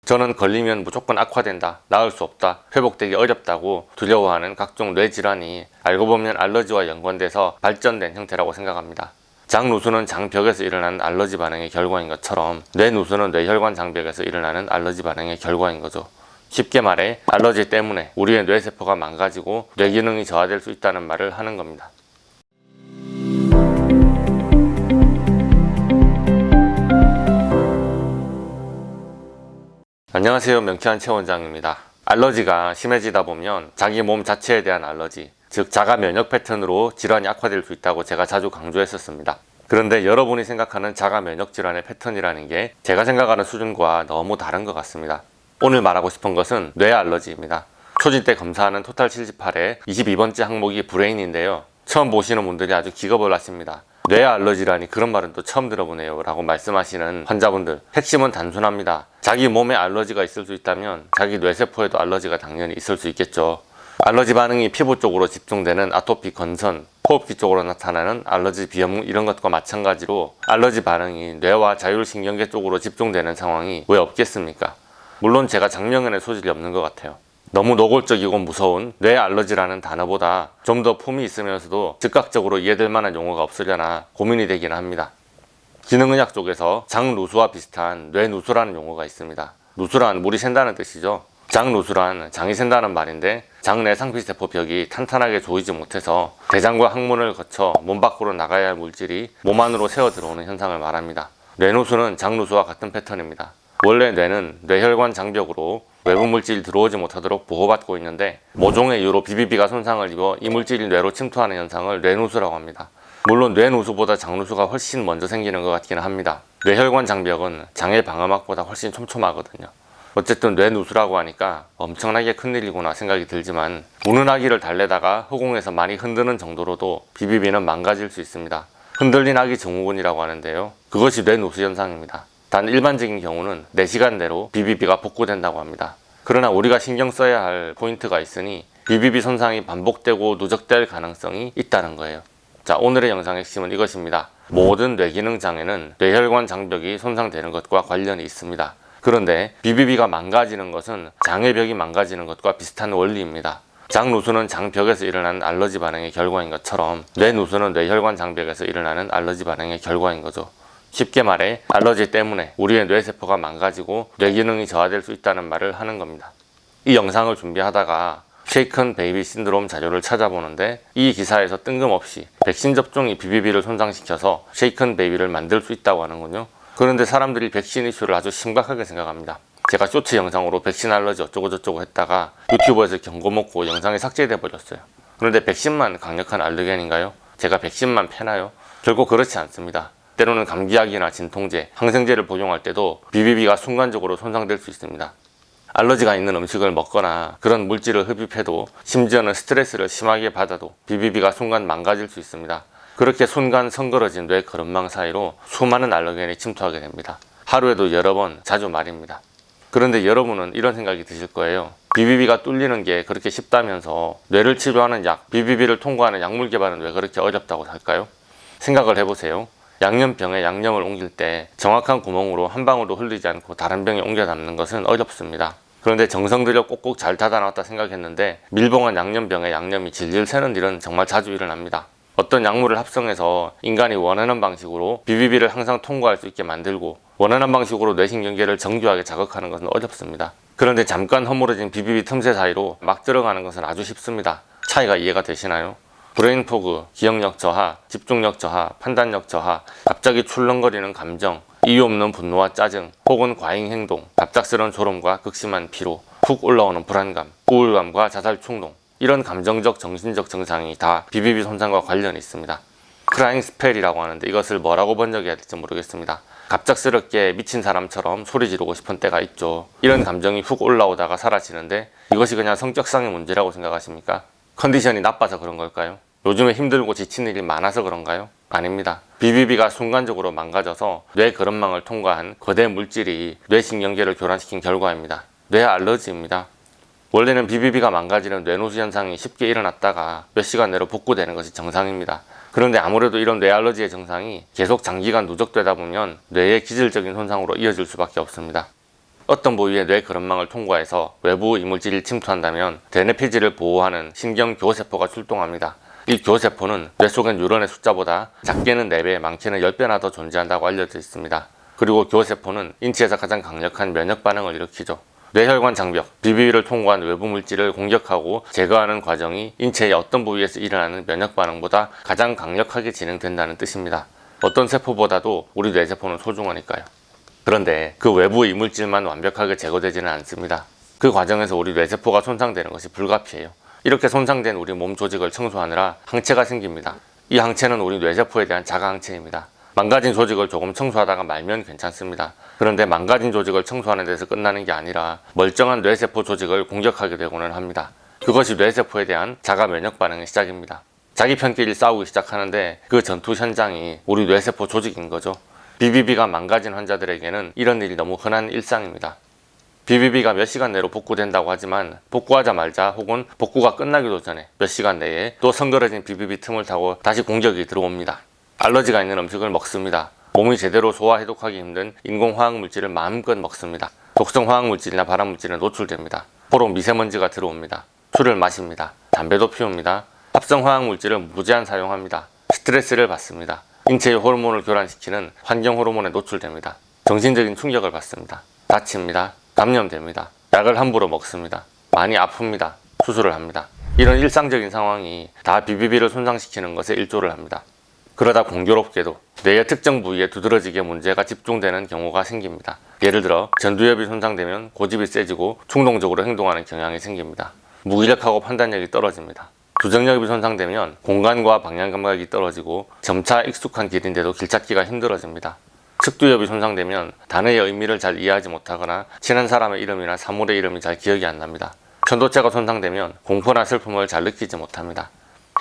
저는 걸리면 무조건 악화된다, 나을 수 없다, 회복되기 어렵다고 두려워하는 각종 뇌질환이 알고 보면 알러지와 연관돼서 발전된 형태라고 생각합니다. 장누수는 장벽에서 일어나는 알러지 반응의 결과인 것처럼 뇌누수는 뇌혈관 장벽에서 일어나는 알러지 반응의 결과인 거죠. 쉽게 말해 알러지 때문에 우리의 뇌세포가 망가지고 뇌기능이 저하될 수 있다는 말을 하는 겁니다. 안녕하세요, 명쾌한 최원장입니다. 알러지가 심해지다 보면 자기 몸 자체에 대한 알러지, 즉 자가 면역 패턴으로 질환이 악화될 수 있다고 제가 자주 강조했었습니다. 그런데 여러분이 생각하는 자가 면역 질환의 패턴이라는 게 제가 생각하는 수준과 너무 다른 것 같습니다. 오늘 말하고 싶은 것은 뇌 알러지입니다. 초진 때 검사하는 토탈 78의 22번째 항목이 브레인인데요. 처음 보시는 분들이 아주 기겁을 하십니다. 뇌 알러지라니 그런 말은 또 처음 들어보네요 라고 말씀하시는 환자분들, 핵심은 단순합니다. 자기 몸에 알러지가 있을 수 있다면 자기 뇌세포에도 알러지가 당연히 있을 수 있겠죠. 알러지 반응이 피부 쪽으로 집중되는 아토피 건선, 호흡기 쪽으로 나타나는 알러지 비염 이런 것과 마찬가지로 알러지 반응이 뇌와 자율신경계 쪽으로 집중되는 상황이 왜 없겠습니까? 물론 제가 장명연의 소질이 없는 것 같아요. 너무 노골적이고 무서운 뇌 알러지라는 단어보다 좀 더 품이 있으면서도 즉각적으로 이해될 만한 용어가 없으려나 고민이 되기는 합니다. 기능의학 쪽에서 장누수와 비슷한 뇌누수라는 용어가 있습니다. 누수란 물이 샌다는 뜻이죠. 장누수란 장이 샌다는 말인데 장내 상피세포 벽이 탄탄하게 조이지 못해서 대장과 항문을 거쳐 몸 밖으로 나가야 할 물질이 몸 안으로 새어 들어오는 현상을 말합니다. 뇌누수는 장누수와 같은 패턴입니다. 원래 뇌는 뇌혈관 장벽으로 외부 물질이 들어오지 못하도록 보호받고 있는데 모종의 이유로 BBB가 손상을 입어 이 물질이 뇌로 침투하는 현상을 뇌누수라고 합니다. 물론 뇌누수보다 장누수가 훨씬 먼저 생기는 것 같기는 합니다. 뇌혈관 장벽은 장의 방어막보다 훨씬 촘촘하거든요. 어쨌든 뇌누수라고 하니까 엄청나게 큰일이구나 생각이 들지만 우는 아기를 달래다가 허공에서 많이 흔드는 정도로도 BBB는 망가질 수 있습니다. 흔들린 아기 증후군이라고 하는데요. 그것이 뇌누수 현상입니다. 단 일반적인 경우는 4시간 내로 BBB가 복구된다고 합니다. 그러나 우리가 신경 써야 할 포인트가 있으니 BBB 손상이 반복되고 누적될 가능성이 있다는 거예요. 자, 오늘의 영상의 핵심은 이것입니다. 모든 뇌기능 장애는 뇌혈관 장벽이 손상되는 것과 관련이 있습니다. 그런데 BBB가 망가지는 것은 장의 벽이 망가지는 것과 비슷한 원리입니다. 장누수는 장벽에서 일어나는 알러지 반응의 결과인 것처럼 뇌누수는 뇌혈관 장벽에서 일어나는 알러지 반응의 결과인 거죠. 쉽게 말해 알러지 때문에 우리의 뇌세포가 망가지고 뇌기능이 저하될 수 있다는 말을 하는 겁니다. 이 영상을 준비하다가 쉐이큰 베이비 신드롬 자료를 찾아보는데 이 기사에서 뜬금없이 백신 접종이 BBB를 손상시켜서 쉐이큰 베이비를 만들 수 있다고 하는군요. 그런데 사람들이 백신 이슈를 아주 심각하게 생각합니다. 제가 쇼츠 영상으로 백신 알러지 어쩌고저쩌고 했다가 유튜브에서 경고 먹고 영상이 삭제돼 버렸어요. 그런데 백신만 강력한 알러겐인가요? 제가 백신만 패나요? 결국 그렇지 않습니다. 때로는 감기약이나 진통제, 항생제를 복용할 때도 BBB가 순간적으로 손상될 수 있습니다. 알러지가 있는 음식을 먹거나 그런 물질을 흡입해도 심지어는 스트레스를 심하게 받아도 BBB가 순간 망가질 수 있습니다. 그렇게 순간 성그러진 뇌 거름망 사이로 수많은 알러겐이 침투하게 됩니다. 하루에도 여러 번, 자주 말입니다. 그런데 여러분은 이런 생각이 드실 거예요. BBB가 뚫리는 게 그렇게 쉽다면서 뇌를 치료하는 약, BBB를 통과하는 약물 개발은 왜 그렇게 어렵다고 할까요? 생각을 해보세요. 양념병에 양념을 옮길 때 정확한 구멍으로 한 방울도 흘리지 않고 다른 병에 옮겨 담는 것은 어렵습니다. 그런데 정성 들여 꼭꼭 잘 닫아놨다 생각했는데 밀봉한 양념병에 양념이 질질 새는 일은 정말 자주 일어납니다. 어떤 약물을 합성해서 인간이 원하는 방식으로 BBB를 항상 통과할 수 있게 만들고 원하는 방식으로 뇌신경계를 정교하게 자극하는 것은 어렵습니다. 그런데 잠깐 허물어진 BBB 틈새 사이로 막 들어가는 것은 아주 쉽습니다. 차이가 이해가 되시나요? 브레인 포그, 기억력 저하, 집중력 저하, 판단력 저하, 갑자기 출렁거리는 감정, 이유 없는 분노와 짜증, 혹은 과잉 행동, 갑작스러운 졸음과 극심한 피로, 훅 올라오는 불안감, 우울감과 자살 충동, 이런 감정적, 정신적 증상이 다 BBB 손상과 관련이 있습니다. 크라잉 스펠이라고 하는데 이것을 뭐라고 번역해야 될지 모르겠습니다. 갑작스럽게 미친 사람처럼 소리 지르고 싶은 때가 있죠. 이런 감정이 훅 올라오다가 사라지는데 이것이 그냥 성격상의 문제라고 생각하십니까? 컨디션이 나빠서 그런 걸까요? 요즘에 힘들고 지친 일이 많아서 그런가요? 아닙니다. BBB가 순간적으로 망가져서 뇌 거름망을 통과한 거대 물질이 뇌신경계를 교란시킨 결과입니다. 뇌 알러지입니다. 원래는 BBB가 망가지는 뇌누수 현상이 쉽게 일어났다가 몇 시간 내로 복구되는 것이 정상입니다. 그런데 아무래도 이런 뇌 알러지의 증상이 계속 장기간 누적되다 보면 뇌의 기질적인 손상으로 이어질 수밖에 없습니다. 어떤 부위의 뇌 근원망을 통과해서 외부 이물질이 침투한다면 대뇌피질을 보호하는 신경교세포가 출동합니다. 이 교세포는 뇌 속의 뉴런의 숫자보다 작게는 4배, 많게는 10배나 더 존재한다고 알려져 있습니다. 그리고 교세포는 인체에서 가장 강력한 면역 반응을 일으키죠. 뇌혈관 장벽, BBB를 통과한 외부 물질을 공격하고 제거하는 과정이 인체의 어떤 부위에서 일어나는 면역 반응보다 가장 강력하게 진행된다는 뜻입니다. 어떤 세포보다도 우리 뇌세포는 소중하니까요. 그런데 그 외부 이물질만 완벽하게 제거되지는 않습니다. 그 과정에서 우리 뇌세포가 손상되는 것이 불가피해요. 이렇게 손상된 우리 몸 조직을 청소하느라 항체가 생깁니다. 이 항체는 우리 뇌세포에 대한 자가 항체입니다. 망가진 조직을 조금 청소하다가 말면 괜찮습니다. 그런데 망가진 조직을 청소하는 데서 끝나는 게 아니라 멀쩡한 뇌세포 조직을 공격하게 되고는 합니다. 그것이 뇌세포에 대한 자가 면역 반응의 시작입니다. 자기 편끼리 싸우기 시작하는데 그 전투 현장이 우리 뇌세포 조직인 거죠. BBB가 망가진 환자들에게는 이런 일이 너무 흔한 일상입니다. BBB가 몇 시간 내로 복구된다고 하지만 복구하자마자 혹은 복구가 끝나기도 전에 몇 시간 내에 또 성그러진 BBB 틈을 타고 다시 공격이 들어옵니다. 알러지가 있는 음식을 먹습니다. 몸이 제대로 소화 해독하기 힘든 인공화학물질을 마음껏 먹습니다. 독성 화학물질이나 발암물질에 노출됩니다. 코로 미세먼지가 들어옵니다. 술을 마십니다. 담배도 피웁니다. 합성 화학물질을 무제한 사용합니다. 스트레스를 받습니다. 인체의 호르몬을 교란시키는 환경 호르몬에 노출됩니다. 정신적인 충격을 받습니다. 다칩니다. 감염됩니다. 약을 함부로 먹습니다. 많이 아픕니다. 수술을 합니다. 이런 일상적인 상황이 다 BBB를 손상시키는 것에 일조를 합니다. 그러다 공교롭게도 뇌의 특정 부위에 두드러지게 문제가 집중되는 경우가 생깁니다. 예를 들어 전두엽이 손상되면 고집이 세지고 충동적으로 행동하는 경향이 생깁니다. 무기력하고 판단력이 떨어집니다. 주정력이 손상되면 공간과 방향 감각이 떨어지고 점차 익숙한 길인데도 길 찾기가 힘들어집니다. 측두엽이 손상되면 단어의 의미를 잘 이해하지 못하거나 친한 사람의 이름이나 사물의 이름이 잘 기억이 안 납니다. 편도체가 손상되면 공포나 슬픔을 잘 느끼지 못합니다.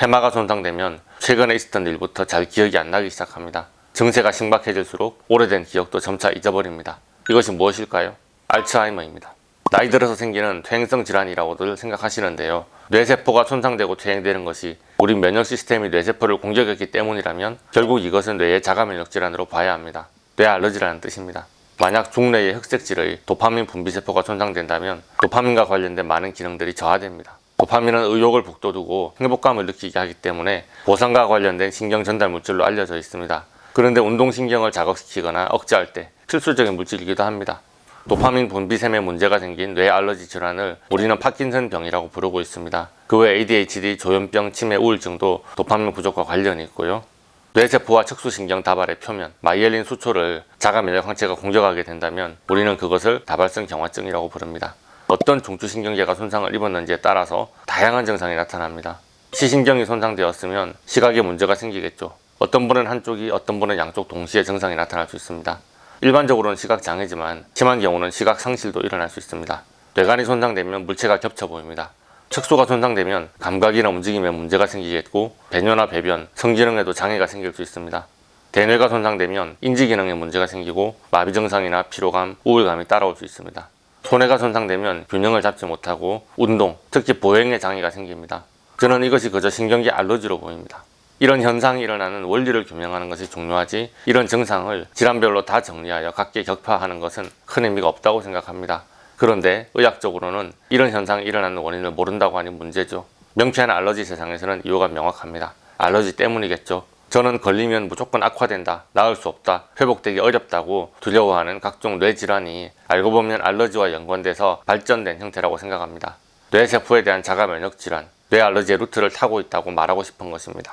해마가 손상되면 최근에 있었던 일부터 잘 기억이 안 나기 시작합니다. 증세가 심각해질수록 오래된 기억도 점차 잊어버립니다. 이것이 무엇일까요? 알츠하이머입니다. 나이 들어서 생기는 퇴행성 질환이라고들 생각하시는데요. 뇌세포가 손상되고 퇴행되는 것이 우리 면역 시스템이 뇌세포를 공격했기 때문이라면 결국 이것은 뇌의 자가 면역 질환으로 봐야 합니다. 뇌 알러지라는 뜻입니다. 만약 중뇌의 흑색질의 도파민 분비세포가 손상된다면 도파민과 관련된 많은 기능들이 저하됩니다. 도파민은 의욕을 북돋우고 행복감을 느끼게 하기 때문에 보상과 관련된 신경 전달 물질로 알려져 있습니다. 그런데 운동신경을 자극시키거나 억제할 때 필수적인 물질이기도 합니다. 도파민 분비샘에 문제가 생긴 뇌 알러지 질환을 우리는 파킨슨 병이라고 부르고 있습니다. 그 외 ADHD, 조현병, 치매, 우울증도 도파민 부족과 관련이 있고요. 뇌세포와 척수신경 다발의 표면, 마이엘린 수초를 자가 면역 항체가 공격하게 된다면 우리는 그것을 다발성 경화증이라고 부릅니다. 어떤 중추신경계가 손상을 입었는지에 따라서 다양한 증상이 나타납니다. 시신경이 손상되었으면 시각에 문제가 생기겠죠. 어떤 분은 한쪽이, 어떤 분은 양쪽 동시에 증상이 나타날 수 있습니다. 일반적으로는 시각장애지만 심한 경우는 시각상실도 일어날 수 있습니다. 뇌관이 손상되면 물체가 겹쳐 보입니다. 척수가 손상되면 감각이나 움직임에 문제가 생기겠고 배뇨나 배변, 성기능에도 장애가 생길 수 있습니다. 대뇌가 손상되면 인지기능에 문제가 생기고 마비 증상이나 피로감, 우울감이 따라올 수 있습니다. 소뇌가 손상되면 균형을 잡지 못하고 운동, 특히 보행에 장애가 생깁니다. 저는 이것이 그저 신경계 알러지로 보입니다. 이런 현상이 일어나는 원리를 규명하는 것이 중요하지 이런 증상을 질환별로 다 정리하여 각기 격파하는 것은 큰 의미가 없다고 생각합니다. 그런데 의학적으로는 이런 현상이 일어나는 원인을 모른다고 하니 문제죠. 명쾌한 알러지 세상에서는 이유가 명확합니다. 알러지 때문이겠죠. 저는 걸리면 무조건 악화된다, 나을 수 없다, 회복되기 어렵다고 두려워하는 각종 뇌질환이 알고 보면 알러지와 연관돼서 발전된 형태라고 생각합니다. 뇌세포에 대한 자가 면역 질환, 뇌 알러지의 루트를 타고 있다고 말하고 싶은 것입니다.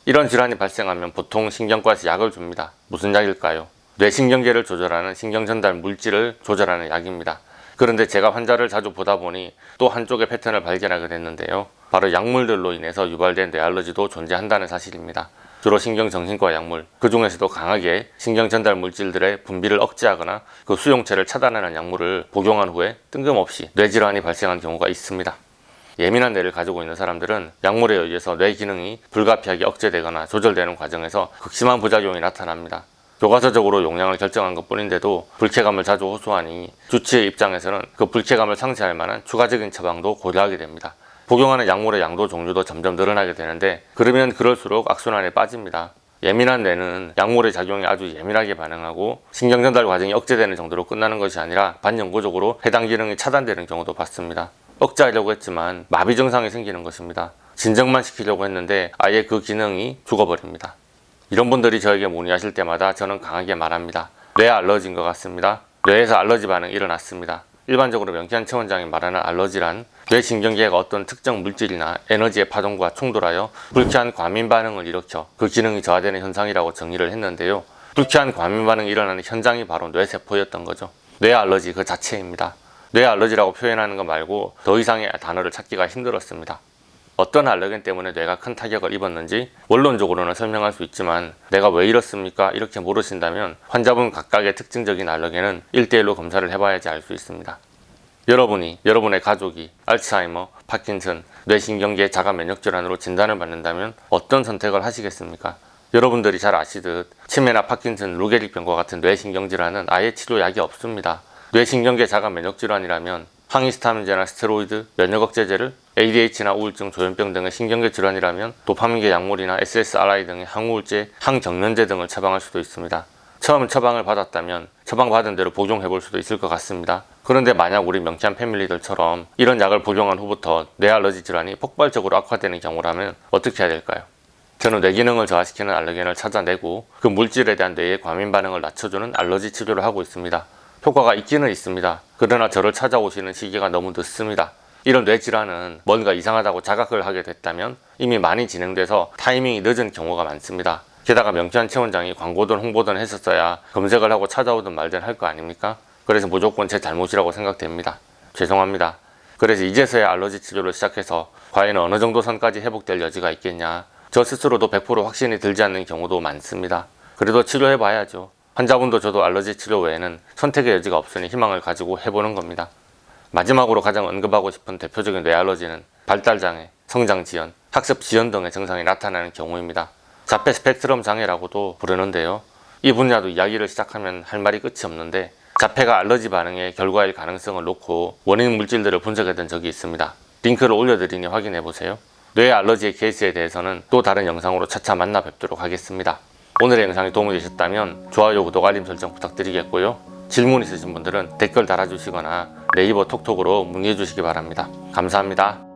이런 질환이 발생하면 보통 신경과에서 약을 줍니다. 무슨 약일까요? 뇌신경계를 조절하는 신경전달 물질을 조절하는 약입니다. 그런데 제가 환자를 자주 보다 보니 또 한쪽의 패턴을 발견하게 됐는데요. 바로 약물들로 인해서 유발된 뇌알러지도 존재한다는 사실입니다. 주로 신경정신과 약물, 그 중에서도 강하게 신경전달 물질들의 분비를 억제하거나 그 수용체를 차단하는 약물을 복용한 후에 뜬금없이 뇌질환이 발생한 경우가 있습니다. 예민한 뇌를 가지고 있는 사람들은 약물에 의해서 뇌 기능이 불가피하게 억제되거나 조절되는 과정에서 극심한 부작용이 나타납니다. 교과서적으로 용량을 결정한 것 뿐인데도 불쾌감을 자주 호소하니 주치의 입장에서는 그 불쾌감을 상쇄할 만한 추가적인 처방도 고려하게 됩니다. 복용하는 약물의 양도 종류도 점점 늘어나게 되는데 그러면 그럴수록 악순환에 빠집니다. 예민한 뇌는 약물의 작용에 아주 예민하게 반응하고 신경 전달 과정이 억제되는 정도로 끝나는 것이 아니라 반영구적으로 해당 기능이 차단되는 경우도 봤습니다. 억제하려고 했지만 마비 증상이 생기는 것입니다. 진정만 시키려고 했는데 아예 그 기능이 죽어버립니다. 이런 분들이 저에게 문의하실 때마다 저는 강하게 말합니다. 뇌 알러지인 것 같습니다. 뇌에서 알러지 반응이 일어났습니다. 일반적으로 명태환 최원장이 말하는 알러지란 뇌신경계가 어떤 특정 물질이나 에너지의 파동과 충돌하여 불쾌한 과민 반응을 일으켜 그 기능이 저하되는 현상이라고 정의를 했는데요. 불쾌한 과민 반응이 일어나는 현장이 바로 뇌세포였던 거죠. 뇌 알러지 그 자체입니다. 뇌 알러지라고 표현하는 것 말고 더 이상의 단어를 찾기가 힘들었습니다. 어떤 알러겐 때문에 뇌가 큰 타격을 입었는지 원론적으로는 설명할 수 있지만 내가 왜 이렇습니까? 이렇게 물으신다면 환자분 각각의 특징적인 알러겐은 1대1로 검사를 해봐야지 알 수 있습니다. 여러분이, 여러분의 가족이 알츠하이머, 파킨슨, 뇌신경계 자가 면역질환으로 진단을 받는다면 어떤 선택을 하시겠습니까? 여러분들이 잘 아시듯 치매나 파킨슨, 루게릭병과 같은 뇌신경질환은 아예 치료약이 없습니다. 뇌신경계 자가 면역질환이라면 항히스타민제나 스테로이드, 면역억제제를, ADH나 우울증, 조현병 등의 신경계 질환이라면 도파민계 약물이나 SSRI 등의 항우울제, 항정면제 등을 처방할 수도 있습니다. 처음 처방을 받았다면 처방받은 대로 복용해볼 수도 있을 것 같습니다. 그런데 만약 우리 명쾌한 패밀리들처럼 이런 약을 복용한 후부터 뇌알러지 질환이 폭발적으로 악화되는 경우라면 어떻게 해야 될까요? 저는 뇌기능을 저하시키는 알러겐을 찾아내고 그 물질에 대한 뇌의 과민 반응을 낮춰주는 알러지 치료를 하고 있습니다. 효과가 있기는 있습니다. 그러나 저를 찾아오시는 시기가 너무 늦습니다. 이런 뇌질환은 뭔가 이상하다고 자각을 하게 됐다면 이미 많이 진행돼서 타이밍이 늦은 경우가 많습니다. 게다가 명태환 최원장이 광고든 홍보든 했었어야 검색을 하고 찾아오든 말든 할 거 아닙니까? 그래서 무조건 제 잘못이라고 생각됩니다. 죄송합니다. 그래서 이제서야 알러지 치료를 시작해서 과연 어느 정도 선까지 회복될 여지가 있겠냐. 저 스스로도 100% 확신이 들지 않는 경우도 많습니다. 그래도 치료해봐야죠. 환자분도 저도 알러지 치료 외에는 선택의 여지가 없으니 희망을 가지고 해보는 겁니다. 마지막으로 가장 언급하고 싶은 대표적인 뇌알러지는 발달장애, 성장지연, 학습지연 등의 증상이 나타나는 경우입니다. 자폐 스펙트럼 장애라고도 부르는데요. 이 분야도 이야기를 시작하면 할 말이 끝이 없는데 자폐가 알러지 반응의 결과일 가능성을 놓고 원인 물질들을 분석했던 적이 있습니다. 링크를 올려드리니 확인해보세요. 뇌 알러지의 케이스에 대해서는 또 다른 영상으로 차차 만나 뵙도록 하겠습니다. 오늘의 영상이 도움이 되셨다면 좋아요, 구독, 알림 설정 부탁드리겠고요. 질문 있으신 분들은 댓글 달아주시거나 네이버 톡톡으로 문의해 주시기 바랍니다. 감사합니다.